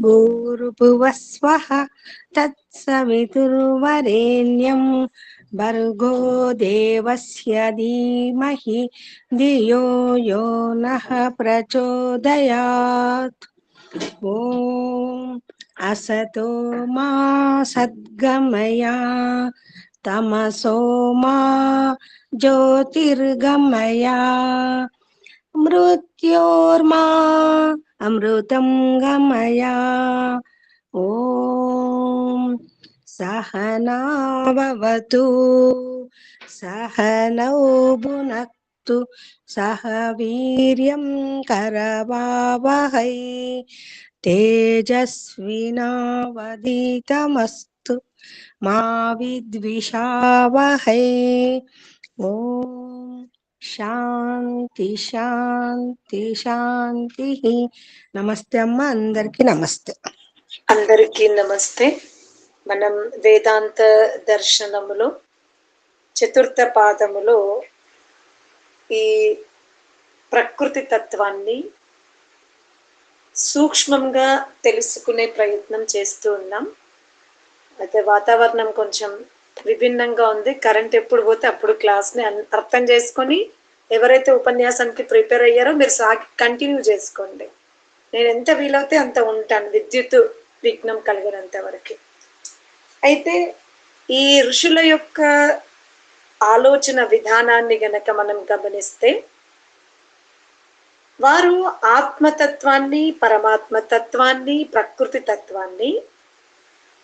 భూర్భువః స్వః తత్సవితుర్వరేణ్యం భర్గో దేవస్య ధీమహి ధియో యో నః ప్రచోదయాత్. ఓం అసతో మా సద్గమయ తమసో మా జ్యోతిర్గమయ మృత్యోర్మా అమృతం గమయ. ఓం సహనావతు సహనౌ భునక్తు సహ వీర్యం కరవావహై తేజస్వినావధీతమస్తు మా విద్విషావహై. ఓం శాంతి శాంతి శాంతి. నమస్తే అమ్మ, అందరికి నమస్తే. అందరికీ నమస్తే. మనం వేదాంత దర్శనములో చతుర్థ పాదములో ఈ ప్రకృతి తత్వాన్ని సూక్ష్మంగా తెలుసుకునే ప్రయత్నం చేస్తూ ఉన్నాం. అయితే వాతావరణం కొంచెం విభిన్నంగా ఉంది. కరెంట్ ఎప్పుడు పోతే అప్పుడు క్లాస్ని అర్థం చేసుకొని ఎవరైతే ఉపన్యాసానికి ప్రిపేర్ అయ్యారో మీరు కంటిన్యూ చేసుకోండి. నేను ఎంత వీలవుతే అంత ఉంటాను, విద్యుత్ విఘ్నం కలిగినంత వరకు. అయితే ఈ ఋషుల యొక్క ఆలోచన విధానాన్ని గనక మనం గమనిస్తే, వారు ఆత్మతత్వాన్ని, పరమాత్మతత్వాన్ని, ప్రకృతి తత్వాన్ని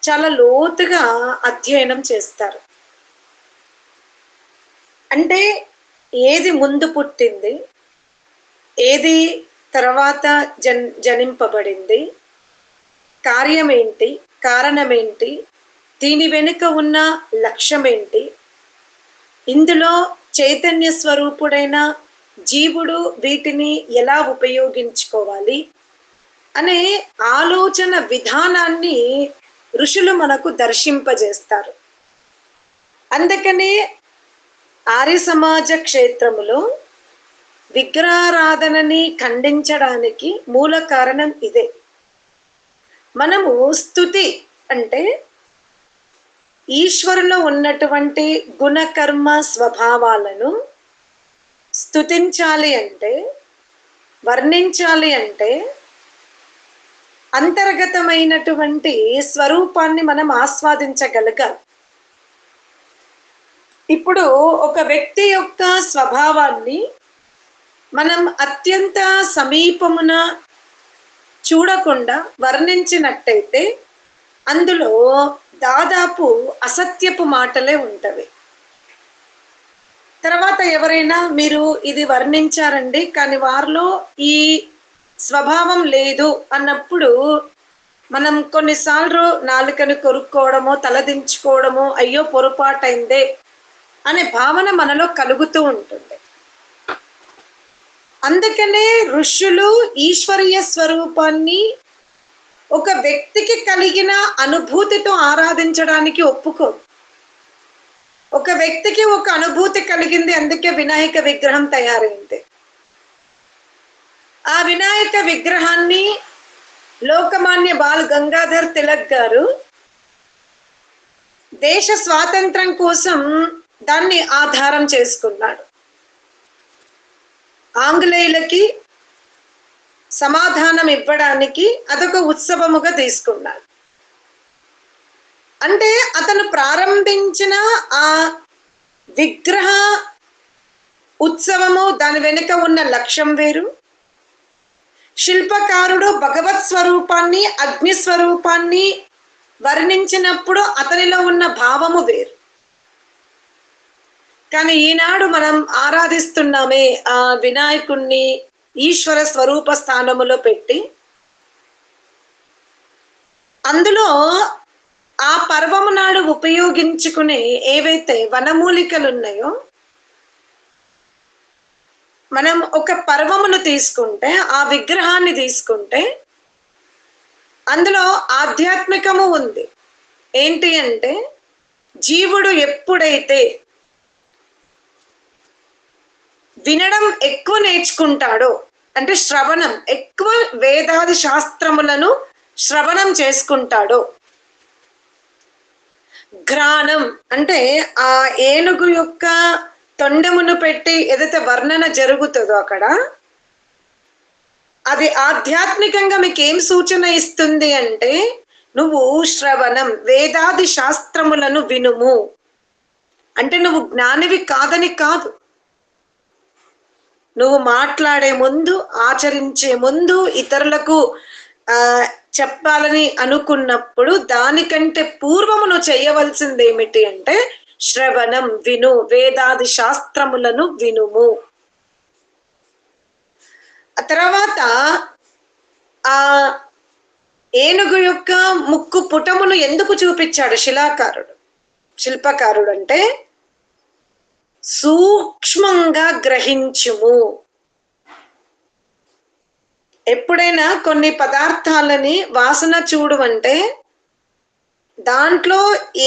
చాలా లోతుగా అధ్యయనం చేస్తారు. అంటే ఏది ముందు పుట్టింది, ఏది తర్వాత జనింపబడింది, కార్యం ఏంటి, కారణం ఏంటి, దీని వెనుక ఉన్న లక్ష్యం ఏంటి, ఇందులో చైతన్య స్వరూపుడైన జీవుడు వీటిని ఎలా ఉపయోగించుకోవాలి అనే ఆలోచన విధానాన్ని ఋషులు మనకు దర్శింపజేస్తారు. అందుకనే ఆర్య సమాజ క్షేత్రములో విగ్రహారాధనని ఖండించడానికి మూల కారణం ఇదే. మనము స్తుతి అంటే ఈశ్వరులో ఉన్నటువంటి గుణకర్మ స్వభావాలను స్తుతించాలి అంటే, వర్ణించాలి అంటే అంతర్గతమైనటువంటి స్వరూపాన్ని మనం ఆస్వాదించగలగాలి. ఇప్పుడు ఒక వ్యక్తి యొక్క స్వభావాన్ని మనం అత్యంత సమీపమున చూడకుండా వర్ణించినట్టయితే అందులో దాదాపు అసత్యపు మాటలే ఉంటవి. తర్వాత ఎవరైనా మీరు ఇది వర్ణించారండి కానీ వారిలో ఈ స్వభావం లేదు అన్నప్పుడు మనం కొన్నిసార్లు నాలుకను కొరుక్కోవడమో, తలదించుకోవడమో, అయ్యో పొరపాటైందే అనే భావన మనలో కలుగుతూ ఉంటుంది. అందుకనే ఋషులు ఈశ్వరీయ స్వరూపాన్ని ఒక వ్యక్తికి కలిగిన అనుభూతితో ఆరాధించడానికి ఒప్పుకోరు. ఒక వ్యక్తికి ఒక అనుభూతి కలిగింది, అందుకే వినాయక విగ్రహం తయారైంది. ఆ వినాయక విగ్రహాన్ని లోకమాన్య బాల్ గంగాధర్ తిలక్ గారు దేశ స్వాతంత్రం కోసం దాన్ని ఆధారం చేసుకున్నాడు. ఆంగ్లేయులకి సమాధానం ఇవ్వడానికి అదొక ఉత్సవముగా తీసుకున్నాడు. అంటే అతను ప్రారంభించిన ఆ విగ్రహ ఉత్సవము, దాని వెనుక ఉన్న లక్ష్యం వేరు. శిల్పకారుడు భగవత్ స్వరూపాన్ని, అగ్ని స్వరూపాన్ని వర్ణించినప్పుడు అతనిలో ఉన్న భావము వేరు. కానీ ఈనాడు మనం ఆరాధిస్తున్నామే ఆ వినాయకుణ్ణి ఈశ్వర స్వరూప స్థానములో పెట్టి, అందులో ఆ పర్వము నాడు ఉపయోగించుకునే ఏవైతే వనమూలికలు ఉన్నాయో, మనం ఒక పర్వమును తీసుకుంటే, ఆ విగ్రహాన్ని తీసుకుంటే అందులో ఆధ్యాత్మికము ఉంది. ఏంటి అంటే, జీవుడు ఎప్పుడైతే వినడం ఎక్కువ నేర్చుకుంటాడో, అంటే శ్రవణం ఎక్కువ, వేదాది శాస్త్రములను శ్రవణం చేసుకుంటాడో. ఘ్రాణం అంటే ఆ ఏనుగు యొక్క తొండమును పెట్టి ఏదైతే వర్ణన జరుగుతుందో అక్కడ, అది ఆధ్యాత్మికంగా మీకు ఏం సూచన ఇస్తుంది అంటే, నువ్వు శ్రవణం వేదాది శాస్త్రములను వినుము అంటే నువ్వు జ్ఞానివి కాదని కాదు. నువ్వు మాట్లాడే ముందు, ఆచరించే ముందు, ఇతరులకు చెప్పాలని అనుకున్నప్పుడు దానికంటే పూర్వము నువ్వు చేయవలసింది ఏమిటి అంటే శ్రవణం విను, వేదాది శాస్త్రములను వినుము. ఆ తర్వాత ఆ ఏనుగు యొక్క ముక్కు పుటమును ఎందుకు చూపించాడు శిల్పకారుడు అంటే సూక్ష్మంగా గ్రహించుము. ఎప్పుడైనా కొన్ని పదార్థాలని వాసన చూడమంటే దాంట్లో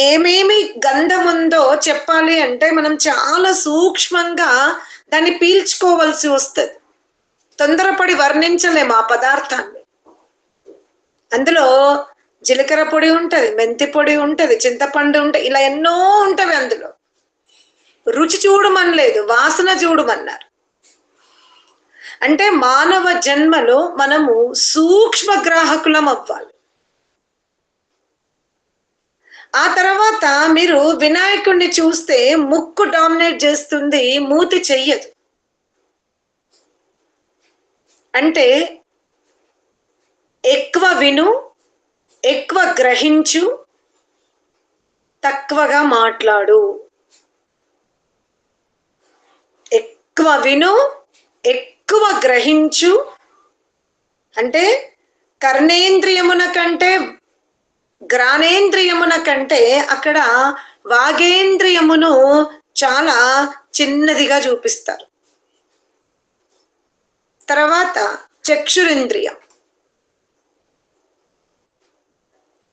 ఏమేమి గంధం ఉందో చెప్పాలి అంటే మనం చాలా సూక్ష్మంగా దాన్ని పీల్చుకోవాల్సి వస్తుంది. తొందరపడి వర్ణించలేము ఆ పదార్థాన్ని. అందులో జీలకర్ర పొడి ఉంటది, మెంతి పొడి ఉంటది, చింతపండు ఉంటది, ఇలా ఎన్నో ఉంటవి. అందులో రుచి చూడమనలేదు, వాసన చూడమన్నారు. అంటే మానవ జన్మలో మనము సూక్ష్మ గ్రాహకులం అవ్వాలి. ఆ తర్వాత మీరు వినాయకుడిని చూస్తే ముక్కు డామినేట్ చేస్తుంది, మూతి చెయ్యదు. అంటే ఎక్కువ విను, ఎక్కువ గ్రహించు, తక్కువగా మాట్లాడు. ఎక్కువ విను, ఎక్కువ గ్రహించు అంటే కర్ణేంద్రియమున కంటే గ్రానేంద్రియమున కంటే అక్కడ వాగేంద్రియమును చాలా చిన్నదిగా చూపిస్తారు. తర్వాత చక్షురింద్రియం.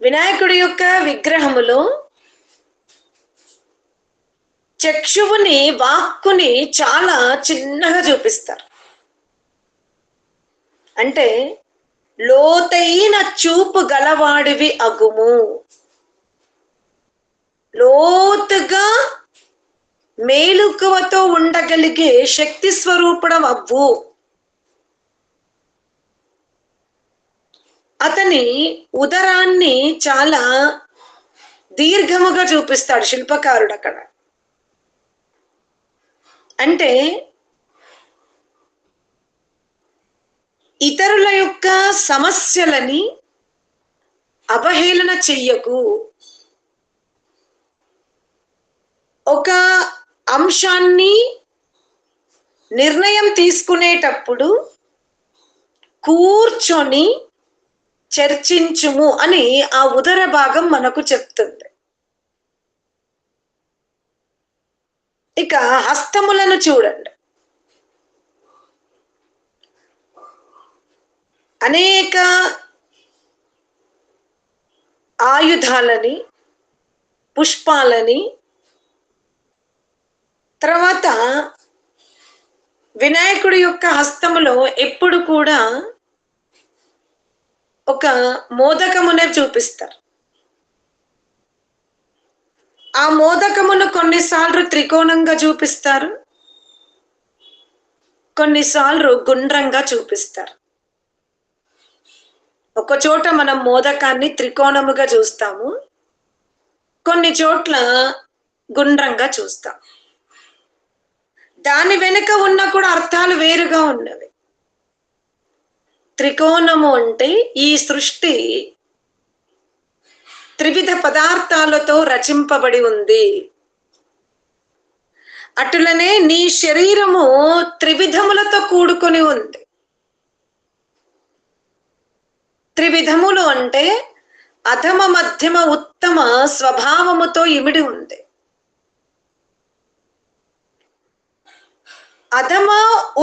వినాయకుడి యొక్క విగ్రహములో చక్షువుని, వాక్కుని చాలా చిన్నగా చూపిస్తారు. అంటే లోతైన చూపు గలవాడివి అగుము, లోతుగా మేలుకువతో ఉండగలిగే శక్తి స్వరూపడం అవ్వు. అతని ఉదరాన్ని చాలా దీర్ఘముగా చూపిస్తాడు శిల్పకారుడు అక్కడ. అంటే ఇతరుల యొక్క సమస్యలని అవహేళన చెయ్యకు. ఒక అంశాన్ని నిర్ణయం తీసుకునేటప్పుడు కూర్చొని చర్చించుము అని ఆ ఉదర భాగం మనకు చెప్తుంది. ఇక హస్తములను చూడండి. అనేక ఆయుధాలని, పుష్పాలని, తర్వాత వినాయకుడి యొక్క హస్తములో ఎప్పుడు కూడా ఒక మోదకమునే చూపిస్తారు. ఆ మోదకమును కొన్నిసార్లు త్రికోణంగా చూపిస్తారు, కొన్నిసార్లు గుండ్రంగా చూపిస్తారు. ఒక చోట మనం మోదకాన్ని త్రికోణముగా చూస్తాము, కొన్ని చోట్ల గుండ్రంగా చూస్తాం. దాని వెనుక ఉన్న కూడా అర్థాలు వేరుగా ఉన్నవి. త్రికోణము అంటే ఈ సృష్టి త్రివిధ పదార్థాలతో రచింపబడి ఉంది. అటులనే నీ శరీరము త్రివిధములతో కూడుకొని ఉంది. త్రివిధములు అంటే అధమ, మధ్యమ, ఉత్తమ స్వభావముతో ఇమిడి ఉంది. అధమ,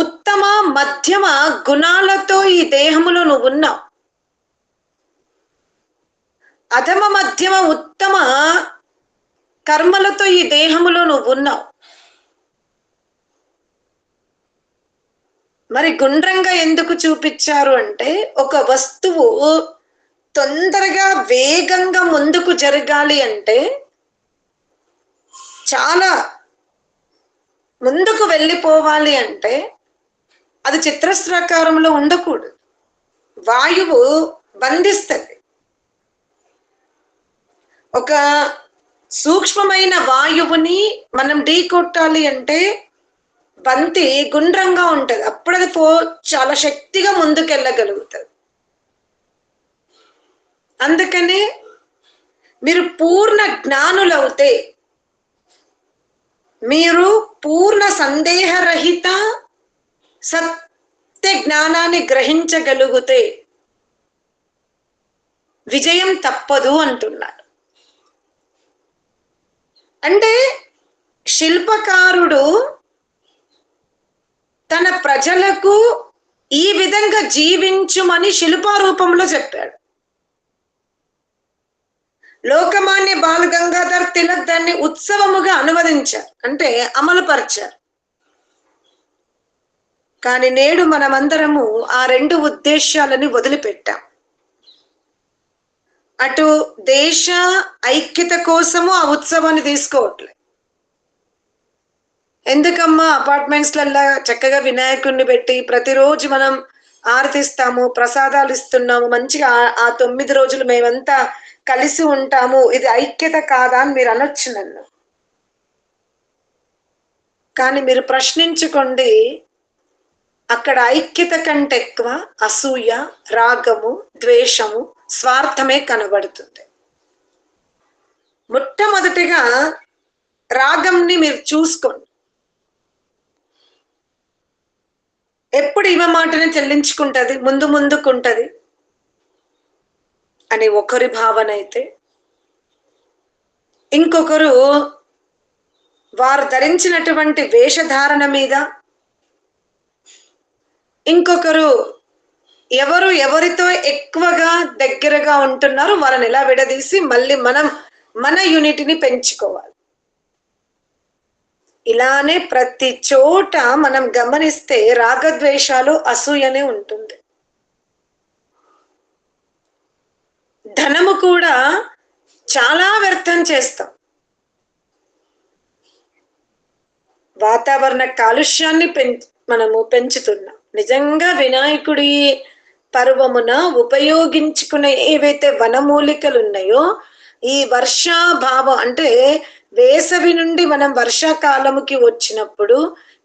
ఉత్తమ, మధ్యమ గుణాలతో ఈ దేహములో నువ్వు ఉన్నావు. అధమ, మధ్యమ, ఉత్తమ కర్మలతో ఈ దేహములో నువ్వు ఉన్నావు. మరి గుండ్రంగా ఎందుకు చూపించారు అంటే ఒక వస్తువు తొందరగా వేగంగా ముందుకు జరగాలి అంటే, చాలా ముందుకు వెళ్ళిపోవాలి అంటే అది చతురస్రాకారంలో ఉండకూడదు. వాయువు బంధిస్తుంది. ఒక సూక్ష్మమైన వాయువుని మనం ఢీ కొట్టాలి అంటే బంతి గుండ్రంగా ఉంటది. అప్పుడు అది చాలా శక్తిగా ముందుకెళ్ళగలుగుతుంది. అందుకనే మీరు పూర్ణ జ్ఞానులవుతే, మీరు పూర్ణ సందేహరహిత సత్య జ్ఞానాన్ని గ్రహించగలిగితే విజయం తప్పదు అంటున్నారు. అంటే శిల్పకారుడు తన ప్రజలకు ఈ విధంగా జీవించుమని శిల్పారూపంలో చెప్పాడు. లోకమాన్య బాల గంగాధర్ తిలక్ దాన్ని ఉత్సవముగా అనువదించారు, అంటే అమలుపరిచారు. కానీ నేడు మనమందరము ఆ రెండు ఉద్దేశాలని వదిలిపెట్టాం. అటు దేశ ఐక్యత కోసము ఆ ఉత్సవాన్ని తీసుకోవట్లేదు. ఎందుకమ్మా అపార్ట్మెంట్స్లల్లో చక్కగా వినాయకుడిని పెట్టి ప్రతిరోజు మనం ఆరతిస్తాము, ప్రసాదాలు ఇస్తున్నాము, మంచిగా ఆ 9 రోజులు మేమంతా కలిసి ఉంటాము, ఇది ఐక్యత కాదా అని మీరు అనొచ్చు నన్ను. కానీ మీరు ప్రశ్నించుకోండి, అక్కడ ఐక్యత కంటే ఎక్కువ అసూయ, రాగము, ద్వేషము, స్వార్థమే కనబడుతుంది. మొట్టమొదటిగా రాగంని మీరు చూసుకోండి. ఎప్పుడు ఇవ మాటనే చెల్లించుకుంటది, ముందుకుంటది అని ఒకరి భావన అయితే, ఇంకొకరు వారు ధరించినటువంటి వేషధారణ మీద, ఇంకొకరు ఎవరు ఎవరితో ఎక్కువగా దగ్గరగా ఉంటున్నారో వాళ్ళని ఎలా విడదీసి మళ్ళీ మన యూనిటీని పెంచుకోవాలి. ఇలానే ప్రతి చోట మనం గమనిస్తే రాగద్వేషాలు, అసూయనే ఉంటుంది. ధనము కూడా చాలా వ్యర్థం చేస్తాం. వాతావరణ కాలుష్యాన్ని మనము పెంచుతున్నాం. నిజంగా వినాయకుడి పర్వమున ఉపయోగించుకునే ఏవైతే వనమూలికలు ఉన్నాయో, ఈ వర్షాభావం అంటే వేసవి నుండి మనం వర్షాకాలముకి వచ్చినప్పుడు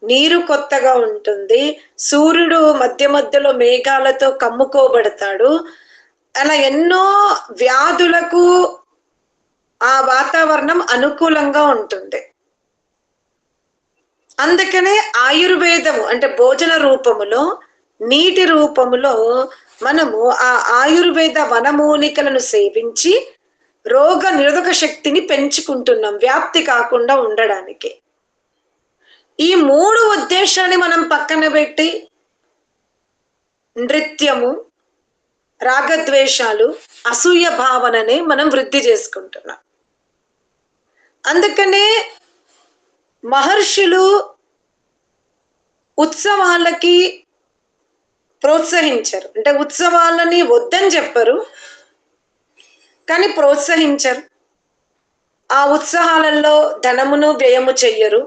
నీరు కొత్తగా ఉంటుంది, సూర్యుడు మధ్య మధ్యలో మేఘాలతో కమ్ముకోబడతాడు. అలా ఎన్నో వ్యాధులకు ఆ వాతావరణం అనుకూలంగా ఉంటుంది. అందుకనే ఆయుర్వేదము అంటే భోజన రూపములో, నీటి రూపములో మనము ఆ ఆయుర్వేద వనమూలికలను సేవించి రోగ నిరోధక శక్తిని పెంచుకుంటున్నాం, వ్యాప్తి కాకుండా ఉండడానికి. ఈ 3 ఉద్దేశాన్ని మనం పక్కన పెట్టి నృత్యము, రాగద్వేషాలు, అసూయ భావనని మనం వృద్ధి చేసుకుంటున్నాం. అందుకనే మహర్షులు ఉత్సవాలకి ప్రోత్సహించరు. అంటే ఉత్సవాలని వద్దని చెప్పరు, కానీ ప్రోత్సహించరు. ఆ ఉత్సవాలలో ధనమును వ్యయము చెయ్యరు,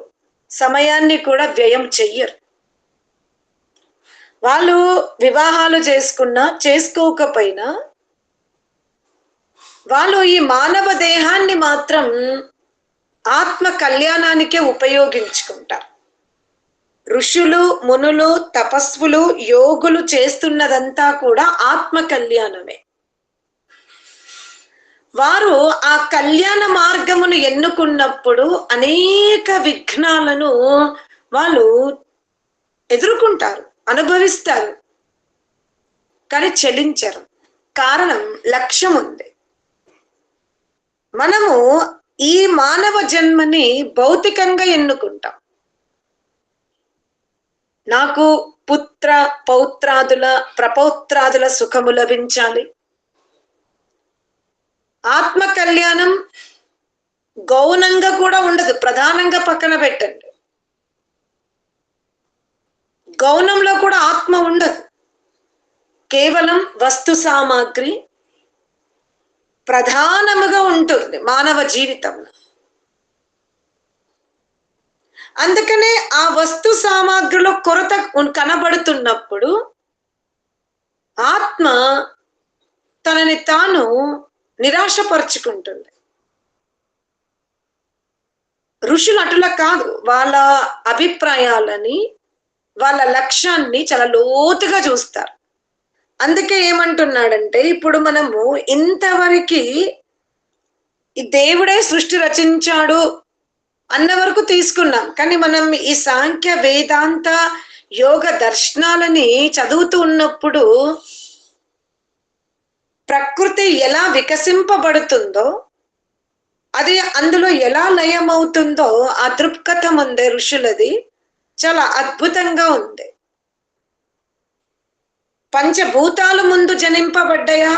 సమయాన్ని కూడా వ్యయం చెయ్యరు. వాళ్ళు వివాహాలు చేసుకున్నా చేసుకోకపోయినా వాళ్ళు ఈ మానవ దేహాన్ని మాత్రం ఆత్మ కళ్యాణానికే ఉపయోగించుకుంటారు. ఋషులు, మునులు, తపస్సులు, యోగులు చేస్తున్నదంతా కూడా ఆత్మ కళ్యాణమే. వారు ఆ కళ్యాణ మార్గమును ఎన్నుకున్నప్పుడు అనేక విఘ్నాలను వాళ్ళు ఎదుర్కొంటారు, అనుభవిస్తారు, కానీ చెలించరు. కారణం లక్ష్యం ఉంది. మనము ఈ మానవ జన్మని భౌతికంగా ఎన్నుకుంటాం. నాకు పుత్ర పౌత్రాదుల ప్రపౌత్రాదుల సుఖము లభించాలి. ఆత్మ కళ్యాణం గౌనంగా కూడా ఉండదు, ప్రధానంగా పక్కన పెట్టండి. గౌనంలో కూడా ఆత్మ ఉండదు, కేవలం వస్తు సామాగ్రి, ప్రధానముగా ఉంటుంది మానవ జీవితంలో. అందుకనే ఆ వస్తు సామాగ్రిలో కొరత కనబడుతున్నప్పుడు ఆత్మ తనని తాను నిరాశపరుచుకుంటుంది. ఋషులు అటులా కాదు, వాళ్ళ అభిప్రాయాలని వాళ్ళ లక్ష్యాన్ని చాలా లోతుగా చూస్తారు. అందుకే ఏమంటున్నాడంటే, ఇప్పుడు మనము ఇంతవరకు ఈ దేవుడే సృష్టి రచించాడు అన్న వరకు తీసుకున్నాం. కానీ మనం ఈ సాంఖ్య వేదాంత యోగ దర్శనాలని చదువుతూ ఉన్నప్పుడు ప్రకృతి ఎలా వికసింపబడుతుందో, అది అందులో ఎలా లయమవుతుందో ఆ దృక్పథం ఉంది ఋషులది, చాలా అద్భుతంగా ఉంది. పంచభూతాలు ముందు జనింపబడ్డాయా,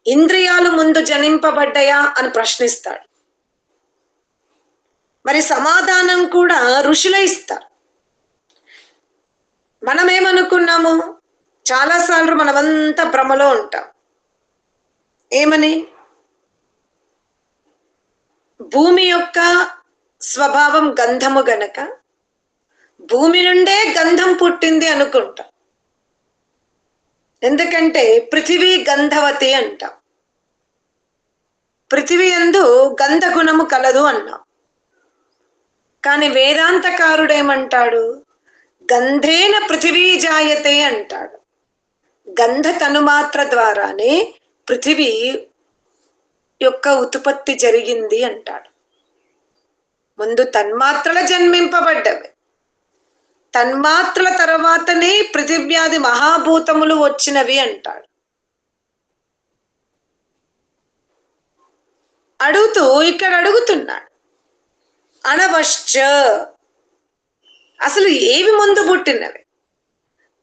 ఇంద్రియాలు ముందు జనింపబడ్డాయా అని ప్రశ్నిస్తాడు. మరి సమాధానం కూడా ఋషులే ఇస్తారు. మనం ఏమనుకున్నాము, చాలాసార్లు మనమంతా భ్రమలో ఉంటాం. ఏమని? భూమి యొక్క స్వభావం గంధము గనక భూమి నుండే గంధం పుట్టింది అనుకుంటాం. ఎందుకంటే పృథివీ గంధవతి అంటాం. పృథివీ యందు గంధ గుణము కలదు అన్నాం. కానీ వేదాంతకారుడు ఏమంటాడు? గంధేన పృథివీ జాయతే అంటాడు. గంధ తనుమాత్ర ద్వారానే పృథివీ యొక్క ఉత్పత్తి జరిగింది అంటాడు. ముందు తన్మాత్రల జన్మింపబడ్డవి, తన్మాత్రల తర్వాతనే పృథివ్యాది మహాభూతములు వచ్చినవి అంటాడు. అడుగుతూ ఇక్కడ అడుగుతున్నాడు, అనవశ్చ, అసలు ఏవి ముందు పుట్టినవి?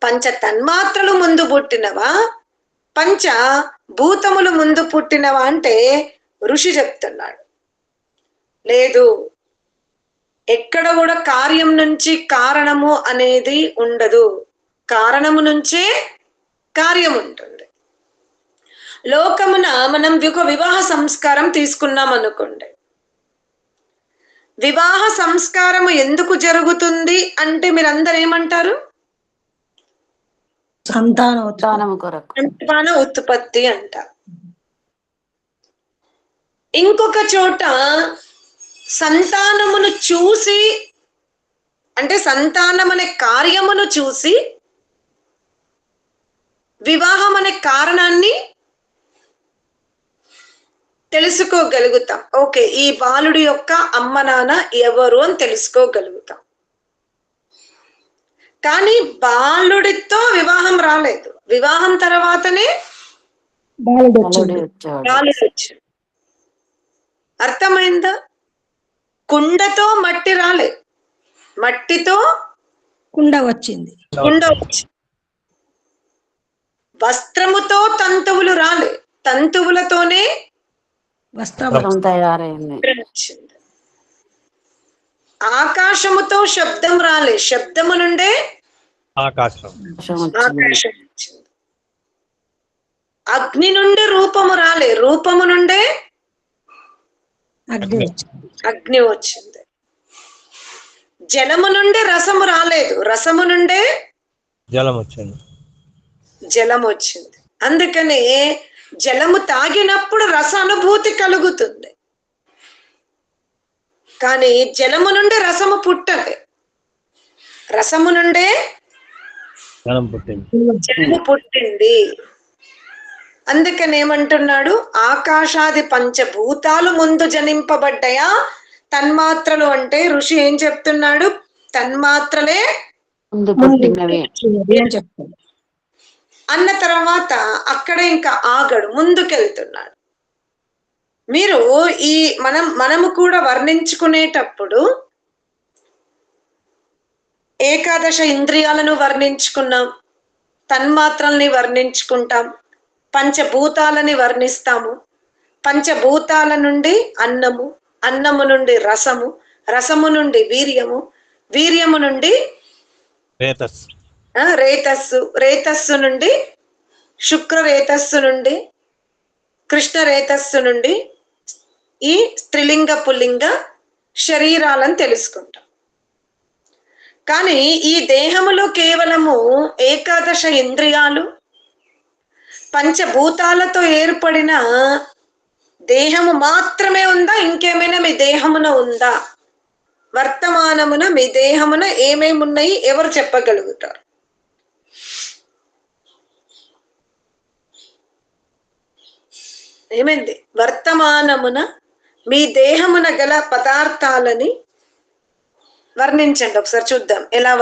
పంచ తన్మాత్రలు ముందు పుట్టినవా, పంచ భూతములు ముందు పుట్టినవా అంటే ఋషి చెప్తున్నాడు, లేదు, ఎక్కడ కూడా కార్యం నుంచి కారణము అనేది ఉండదు, కారణము నుంచే కార్యం ఉంటుంది. లోకమున మనం ఒక వివాహ సంస్కారం తీసుకున్నాం అనుకోండి. వివాహ సంస్కారము ఎందుకు జరుగుతుంది అంటే మీరందరూ ఏమంటారు? సంతాన ఉత్పత్తి అంటారు. ఇంకొక చోట సంతానమును చూసి, అంటే సంతానం అనే కార్యమును చూసి వివాహం అనే కారణాన్ని తెలుసుకోగలుగుతాం. ఓకే, ఈ బాలుడి యొక్క అమ్మ నాన్న ఎవరు అని తెలుసుకోగలుగుతాం. కానీ బాలుడితో వివాహం రాలేదు, వివాహం తర్వాతనే బాలుడు వచ్చాడు. అర్థమైందా? కుండతో మట్టి రాలే, మట్టితో కుండ వచ్చింది. వస్త్రముతో తంతువులు రాలే, తంతువులతోనే వస్త్రం తయారైంది. ఆకాశముతో శబ్దం రాలే, శబ్దము నుండే ఆకాశం వచ్చింది. అగ్ని నుండి రూపము రాలే, రూపము నుండే అగ్ని వచ్చింది. జలము నుండి రసము రాలేదు, రసము నుండే జలం వచ్చింది. అందుకనే జలము తాగినప్పుడు రస అనుభూతి కలుగుతుంది, కానీ జలము నుండి రసము పుట్టదు, రసము నుండే జలము పుట్టింది. అందుకని ఏమంటున్నాడు? ఆకాశాది పంచభూతాలు ముందు జనింపబడ్డాయా, తన్మాత్రలు అంటే ఋషి ఏం చెప్తున్నాడు? తన్మాత్రలే అన్న తర్వాత అక్కడ ఇంకా ఆగడు, ముందుకెళ్తున్నాడు. మీరు ఈ మనము కూడా వర్ణించుకునేటప్పుడు ఏకాదశ ఇంద్రియాలను వర్ణించుకున్నాం, తన్మాత్రల్ని వర్ణించుకుంటాం, పంచభూతాలని వర్ణిస్తాము. పంచభూతాల నుండి అన్నము, అన్నము నుండి రసము, రసము నుండి వీర్యము, వీర్యము నుండి రేతస్సు, రేతస్సు నుండి శుక్ర, రేతస్సు నుండి కృష్ణ రేతస్సు నుండి ఈ స్త్రీలింగ పుల్లింగ శరీరాలను తెలుసుకుంటాం. కానీ ఈ దేహములో కేవలము ఏకాదశ ఇంద్రియాలు, పంచభూతాలతో ఏర్పడిన దేహము మాత్రమే ఉందా? ఇంకేమైనా మీ దేహమున ఉందా? వర్తమానమున మీ దేహమున ఏమేమి ఉన్నాయి ఎవరు చెప్పగలుగుతారు? ఏమైంది? వర్తమానమున మీ దేహమున గల పదార్థాలని వర్ణించండి ఒకసారి చూద్దాం. ఎలా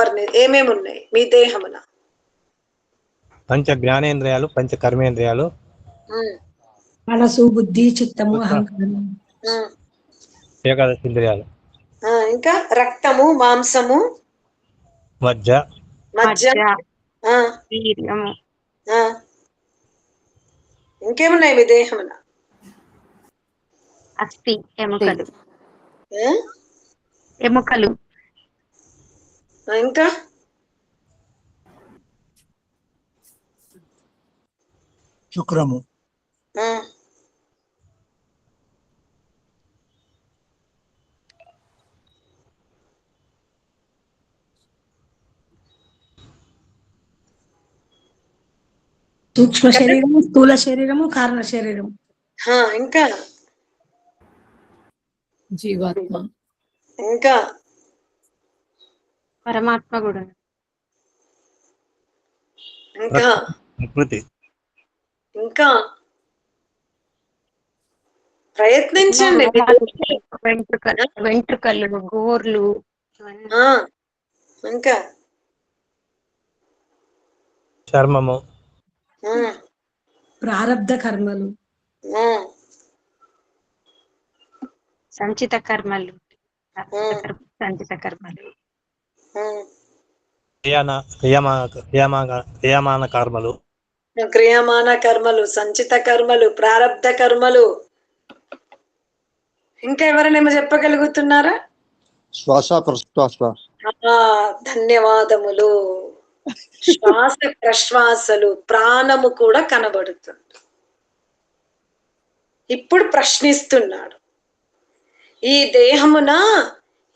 ఏమేమి ఉన్నాయి మీ దేహమున? పంచ జ్ఞానేంద్రియాలు, పంచ కర్మేంద్రియాలు, మనసు, బుద్ధి, చిత్తము, అహంకారం, ఏకాదశ ఇంద్రియాలు, ఇంకా రక్తము, మాంసము, మజ్జ, ఇంకేమున్నాయి మీ దేహమున? అస్థి, ఎముకలు, ఎముకలు, ఇంకా శుక్రము, సూక్ష్మ శరీరము, స్థూల శరీరము, కారణ శరీరము, ఇంకా జీవాత్మ, ఇంకా పరమాత్మ కూడా, ఇంకా ప్రకృతి, ఇంకా ప్రయత్నించండి. వెంట్రుకలు, గోర్లు, ఇంకా చర్మము, ప్రారబ్ధ కర్మలు, సంచిత కర్మలు, సంచిత కర్మలు, క్రియమాన కర్మలు, క్రియమాన కర్మలు, సంచిత కర్మలు, ప్రారబ్ధ కర్మలు. ఇంకా ఎవరైనా చెప్పగలుగుతున్నారా? శ్వాస ప్రశ్వాస. ధన్యవాదములు. శ్వాస ప్రశ్వాసలు, ప్రాణము కూడా కనబడుతుంది. ఇప్పుడు ప్రశ్నిస్తున్నాడు, ఈ దేహమున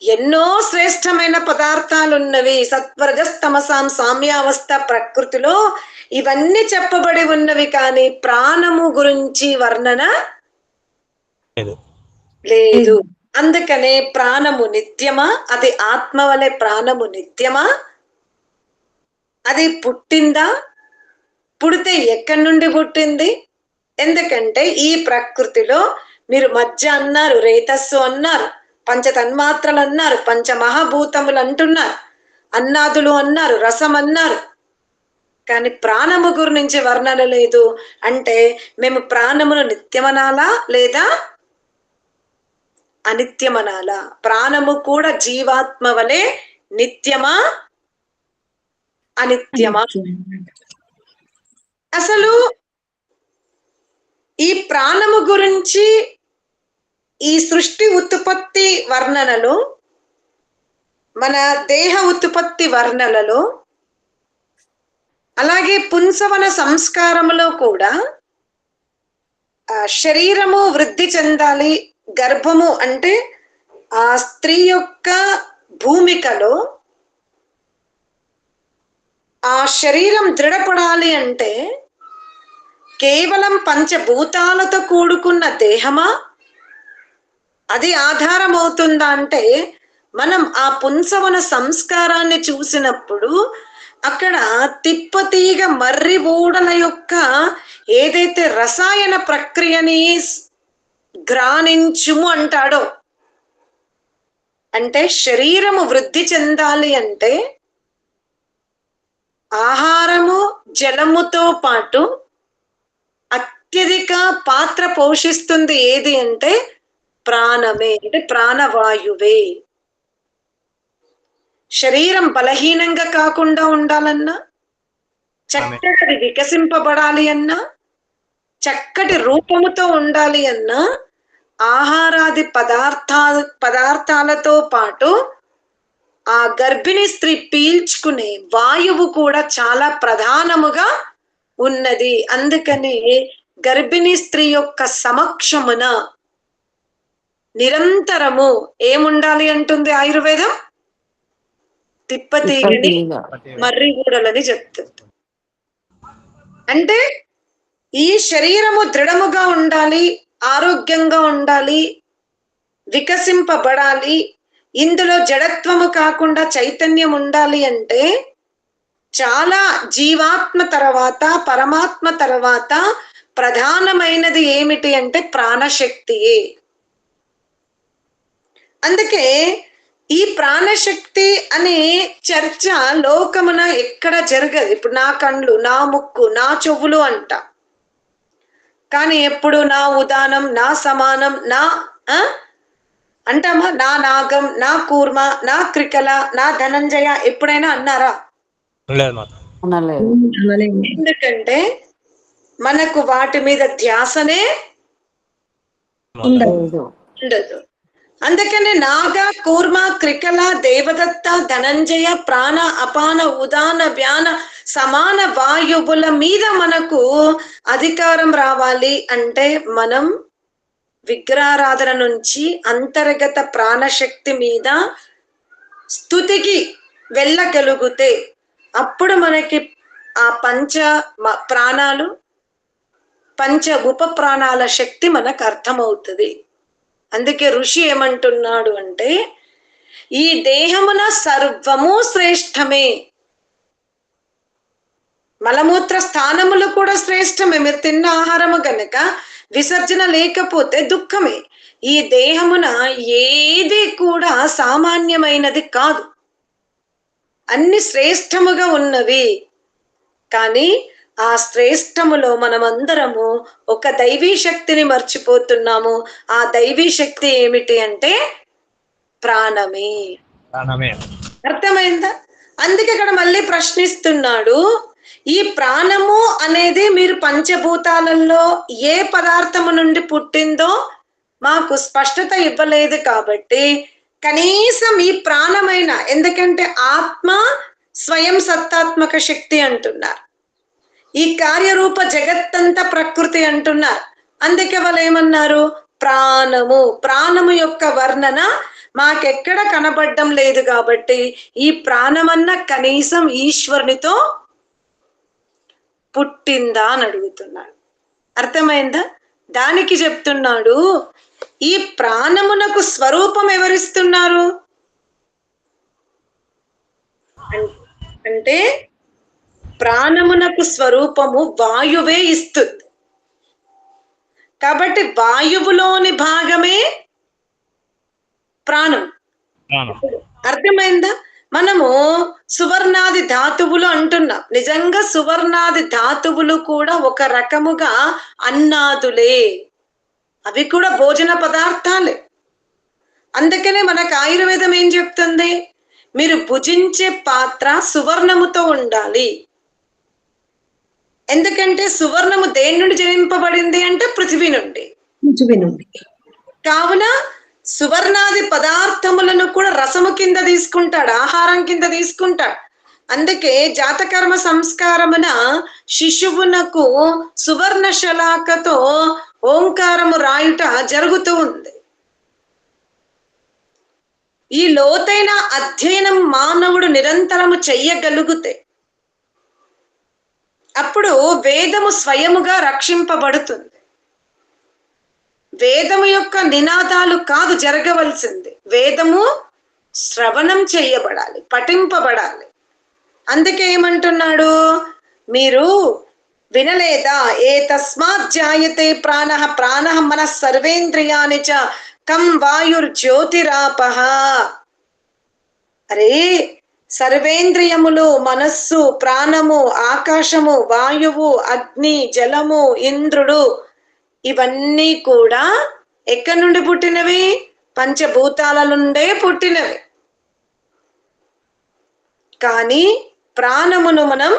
ఎన్నో శ్రేష్టమైన పదార్థాలు ఉన్నవి. సత్వరజస్తమసాం సామ్యావస్థ ప్రకృతిలో ఇవన్నీ చెప్పబడి ఉన్నవి, కానీ ప్రాణము గురించి వర్ణన లేదు. అందుకనే ప్రాణము నిత్యమా? అది ఆత్మ వలె ప్రాణము నిత్యమా? అది పుట్టిందా? పుడితే ఎక్కడి నుండి పుట్టింది? ఎందుకంటే ఈ ప్రకృతిలో మీరు మజ్జ అన్నారు, రేతస్సు అన్నారు, పంచ తన్మాత్రలు అన్నారు, పంచ మహాభూతములు అంటున్నారు, అన్నాదులు అన్నారు, రసం అన్నారు, కానీ ప్రాణము గురించి వర్ణన లేదు. అంటే మేము ప్రాణమును నిత్యమనాలా లేదా అనిత్యమనాలా? ప్రాణము కూడా జీవాత్మ వలె నిత్యమా అనిత్యమా? అసలు ఈ ప్రాణము గురించి ఈ సృష్టి ఉత్పత్తి వర్ణనలో, మన దేహ ఉత్పత్తి వర్ణనలో, అలాగే పుంసవన సంస్కారములో కూడా శరీరము వృద్ధి చెందాలి. గర్భము అంటే ఆ స్త్రీ యొక్క భూమికలో ఆ శరీరం దృఢపడాలి అంటే కేవలం పంచభూతాలతో కూడుకున్న దేహమా అది ఆధారం అవుతుందా? అంటే మనం ఆ పుంసవన సంస్కారాన్ని చూసినప్పుడు అక్కడ తిప్పతీగ మర్రి ఊడల యొక్క ఏదైతే రసాయన ప్రక్రియని గ్రానించుము అంటాడో, అంటే శరీరము వృద్ధి చెందాలి అంటే ఆహారము జలముతో పాటు అత్యధిక పాత్ర పోషిస్తుంది ఏది అంటే ప్రాణమే, అంటే ప్రాణవాయువే. శరీరం బలహీనంగా కాకుండా ఉండాలన్నా, చక్కటి వికసింపబడాలి అన్నా, చక్కటి రూపముతో ఉండాలి అన్నా ఆహారాది పదార్థాలతో పాటు ఆ గర్భిణీ స్త్రీ పీల్చుకునే వాయువు కూడా చాలా ప్రధానముగా ఉన్నది. అందుకని గర్భిణీ స్త్రీ యొక్క సమక్షమున నిరంతరము ఏముండాలి అంటుంది ఆయుర్వేదం? తిప్పతీగని మర్రిగూడలని చెప్తుంది. అంటే ఈ శరీరము దృఢముగా ఉండాలి, ఆరోగ్యంగా ఉండాలి, వికసింపబడాలి, ఇందులో జడత్వము కాకుండా చైతన్యం ఉండాలి అంటే చాలా జీవాత్మ తర్వాత పరమాత్మ తర్వాత ప్రధానమైనది ఏమిటి అంటే ప్రాణశక్తియే. అందుకే ఈ ప్రాణశక్తి అనే చర్చ లోకమున ఎక్కడ జరగదు. ఇప్పుడు నా కళ్ళు, నా ముక్కు, నా చెవులు అంట, కానీ ఎప్పుడు నా ఉదానం, నా సమానం, నా అంటామా? నా నాగం, నా కూర్మ, నా క్రికల, నా ధనంజయ ఎప్పుడైనా అన్నారా? ఎందుకంటే మనకు వాటి మీద ధ్యాసనే ఉండదు. అందుకనే నాగ, కూర్మ, క్రికల, దేవదత్త, ధనంజయ, ప్రాణ, అపాన, ఉదాన, వ్యాన, సమాన వాయువుల మీద మనకు అధికారం రావాలి అంటే మనం విగ్రహారాధన నుంచి అంతర్గత ప్రాణశక్తి మీద స్తుతికి వెళ్ళగలిగితే అప్పుడు మనకి ఆ పంచ ప్రాణాలు, పంచ ఉప ప్రాణాల శక్తి మనకు అర్థమవుతుంది. అందుకే ఋషి ఏమంటున్నాడు అంటే ఈ దేహమున సర్వము శ్రేష్టమే, మలమూత్ర స్థానములు కూడా శ్రేష్టమే. మీరు తిన్న ఆహారము గనక విసర్జన లేకపోతే దుఃఖమే. ఈ దేహమున ఏది కూడా సామాన్యమైనది కాదు, అన్ని శ్రేష్టముగా ఉన్నవి. కానీ ఆ శ్రేష్టములో మనమందరము ఒక దైవీ శక్తిని మర్చిపోతున్నాము. ఆ దైవీ శక్తి ఏమిటి అంటే ప్రాణమే. అర్థమైందా? అందుకే ఇక్కడ మళ్ళీ ప్రశ్నిస్తున్నాడు, ఈ ప్రాణము అనేది మీరు పంచభూతాలలో ఏ పదార్థము నుండి పుట్టిందో మాకు స్పష్టత ఇవ్వలేదు కాబట్టి కనీసం ఈ ప్రాణమైన, ఎందుకంటే ఆత్మ స్వయం సత్తాత్మక శక్తి అంటున్నారు, ఈ కార్యరూప జగత్తంతా ప్రకృతి అంటున్నారు. అందుకే వాళ్ళు ఏమన్నారు? ప్రాణము. ప్రాణము యొక్క వర్ణన మాకెక్కడ కనబడడం లేదు కాబట్టి ఈ ప్రాణమన్న కనీసం ఈశ్వరునితో పుట్టిందా అని అడుగుతున్నాడు. అర్థమైందా? దానికి చెప్తున్నాడు ఈ ప్రాణమునకు స్వరూపం ఎవరిస్తున్నారు అంటే ప్రాణమునకు స్వరూపము వాయువే ఇస్తుంది. కాబట్టి వాయువులోని భాగమే ప్రాణం. అర్థమైందా? మనము సువర్ణాది ధాతువులు అంటున్నాం. నిజంగా సువర్ణాది ధాతువులు కూడా ఒక రకముగా అన్నాదులే, అవి కూడా భోజన పదార్థాలే. అందుకనే మనకు ఆయుర్వేదం ఏం చెప్తుంది? మీరు భుజించే పాత్ర సువర్ణముతో ఉండాలి. ఎందుకంటే సువర్ణము దేని నుండి జనింపబడింది అంటే పృథివీ నుండి. కావున సువర్ణాది పదార్థములను కూడా రసము కింద తీసుకుంటాడు, ఆహారం కింద తీసుకుంటాడు. అందుకే జాతకర్మ సంస్కారమున శిశువునకు సువర్ణ శలాకతో ఓంకారము రాయుట జరుగుతూ ఉంది. ఈ లోతైన అధ్యయనం మానవుడు నిరంతరము చెయ్యగలిగితే అప్పుడు వేదము స్వయముగా రక్షింపబడుతుంది. వేదము యొక్క నినాదాలు కాదు జరగవలసింది, వేదము శ్రవణం చెయ్యబడాలి, పఠింపబడాలి. అందుకే ఏమంటున్నాడు? మీరు వినలేదా? ఏ తస్మాత్ జాయతే ప్రాణః ప్రాణః మనః సర్వేంద్రియాణి చ కం వాయుర్జ్యోతిరాపః. అరే సర్వేంద్రియములు, మనస్సు, ప్రాణము, ఆకాశము, వాయువు, అగ్ని, జలము, ఇంద్రుడు ఇవన్నీ కూడా ఎక్కడి నుండి పుట్టినవి? పంచభూతాల నుండే పుట్టినవి. కానీ ప్రాణమును మనం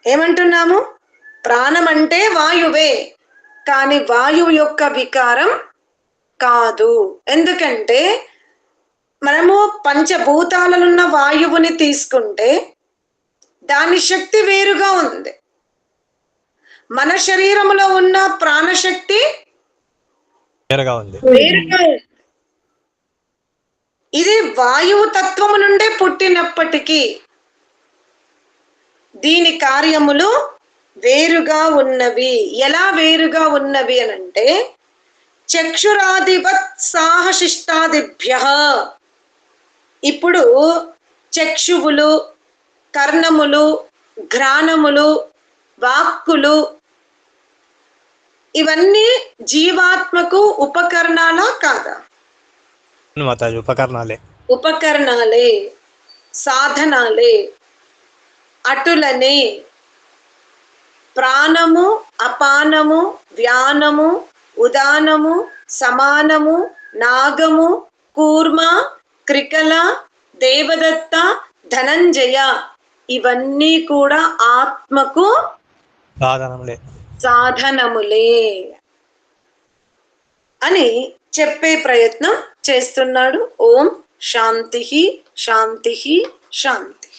ఏమంటున్నాము? ప్రాణం అంటే వాయువే, కానీ వాయువు యొక్క వికారం కాదు. ఎందుకంటే మనము పంచభూతాలనున్న వాయువుని తీసుకుంటే దాని శక్తి వేరుగా ఉంది. మన శరీరంలో ఉన్న ప్రాణశక్తి వేరుగా ఉంది. వేరుగా ఉంది. ఇది వాయువు తత్వము నుండే పుట్టినప్పటికీ దీని కార్యములు వేరుగా ఉన్నవి. ఎలా వేరుగా ఉన్నవి అనంటే చక్షురాదివత్ సాహశిష్టాదిభ్య. ఇప్పుడు చక్షువులు, కర్ణములు, ఘ్రాణములు, వాక్కులు ఇవన్నీ జీవాత్మకు ఉపకరణాలా కాదా? మాతాజీ ఉపకరణాలే. ఉపకరణాలే, సాధనాలే. అటులనే ప్రాణము, అపానము, వ్యానము, ఉదానము, సమానము, నాగము, కూర్మ, క్రికల, దేవదత్త, ధనంజయ ఇవన్నీ కూడా ఆత్మకు సాధనములే, సాధనములే అని చెప్పే ప్రయత్నం చేస్తున్నాడు. ఓం శాంతి శాంతి శాంతి.